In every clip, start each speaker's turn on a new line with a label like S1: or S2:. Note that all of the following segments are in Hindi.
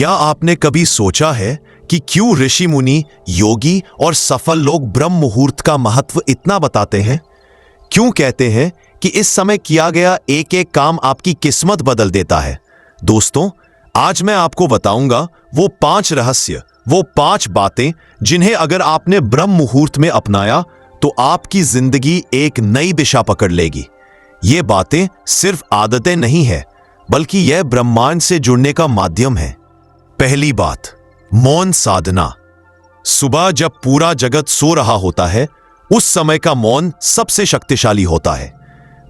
S1: क्या आपने कभी सोचा है कि क्यों ऋषि मुनि, योगी और सफल लोग ब्रह्म मुहूर्त का महत्व इतना बताते हैं? क्यों कहते हैं कि इस समय किया गया एक एक काम आपकी किस्मत बदल देता है? दोस्तों, आज मैं आपको बताऊंगा वो 5 रहस्य, वो 5 बातें जिन्हें अगर आपने ब्रह्म मुहूर्त में अपनाया तो आपकी जिंदगी एक नई दिशा पकड़ लेगी। ये बातें सिर्फ आदतें नहीं है, बल्कि यह ब्रह्मांड से जुड़ने का माध्यम है। पहली बात, मौन साधना। सुबह जब पूरा जगत सो रहा होता है, उस समय का मौन सबसे शक्तिशाली होता है।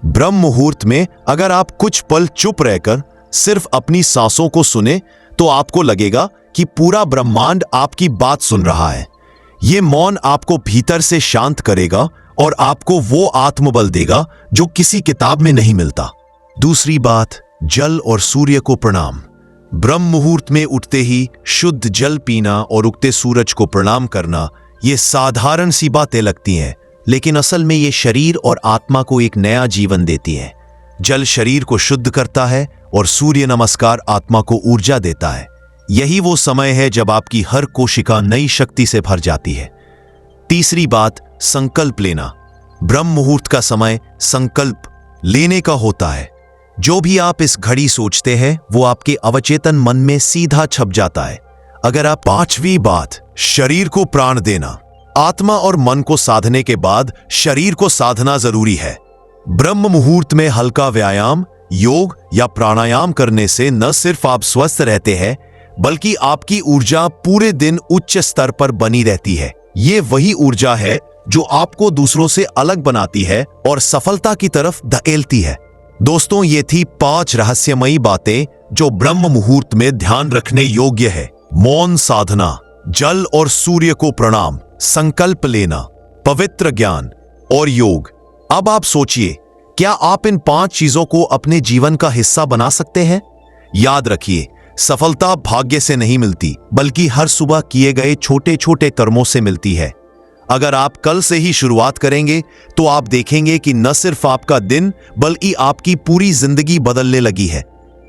S1: ब्रह्म मुहूर्त में अगर आप कुछ पल चुप रहकर सिर्फ अपनी सांसों को सुने तो आपको लगेगा कि पूरा ब्रह्मांड आपकी बात सुन रहा है। ये मौन आपको भीतर से शांत करेगा और आपको वो आत्मबल देगा जो किसी किताब में नहीं मिलता। दूसरी बात, जल और सूर्य को प्रणाम। ब्रह्म मुहूर्त में उठते ही शुद्ध जल पीना और उगते सूरज को प्रणाम करना, ये साधारण सी बातें लगती हैं, लेकिन असल में ये शरीर और आत्मा को एक नया जीवन देती है। जल शरीर को शुद्ध करता है और सूर्य नमस्कार आत्मा को ऊर्जा देता है। यही वो समय है जब आपकी हर कोशिका नई शक्ति से भर जाती है। तीसरी बात, संकल्प लेना। ब्रह्म मुहूर्त का समय संकल्प लेने का होता है। जो भी आप इस घड़ी सोचते हैं वो आपके अवचेतन मन में सीधा छप जाता है। अगर आप पांचवी बात, शरीर को प्राण देना। आत्मा और मन को साधने के बाद शरीर को साधना जरूरी है। ब्रह्म मुहूर्त में हल्का व्यायाम, योग या प्राणायाम करने से न सिर्फ आप स्वस्थ रहते हैं, बल्कि आपकी ऊर्जा पूरे दिन उच्च स्तर पर बनी रहती है। ये वही ऊर्जा है जो आपको दूसरों से अलग बनाती है और सफलता की तरफ धकेलती है। दोस्तों, ये थी 5 रहस्यमयी बातें जो ब्रह्म मुहूर्त में ध्यान रखने योग्य है। मौन साधना, जल और सूर्य को प्रणाम, संकल्प लेना, पवित्र ज्ञान और योग। अब आप सोचिए, क्या आप इन 5 चीजों को अपने जीवन का हिस्सा बना सकते हैं? याद रखिए, सफलता भाग्य से नहीं मिलती, बल्कि हर सुबह किए गए छोटे छोटे कर्मों से मिलती है। अगर आप कल से ही शुरुआत करेंगे तो आप देखेंगे कि न सिर्फ आपका दिन बल्कि आपकी पूरी जिंदगी बदलने लगी है।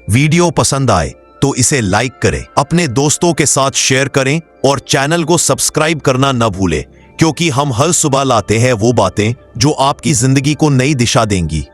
S1: वीडियो पसंद आए तो इसे लाइक करें, अपने दोस्तों के साथ शेयर करें और चैनल को सब्सक्राइब करना न भूलें, क्योंकि हम हर सुबह लाते हैं वो बातें जो आपकी जिंदगी को नई दिशा देंगी।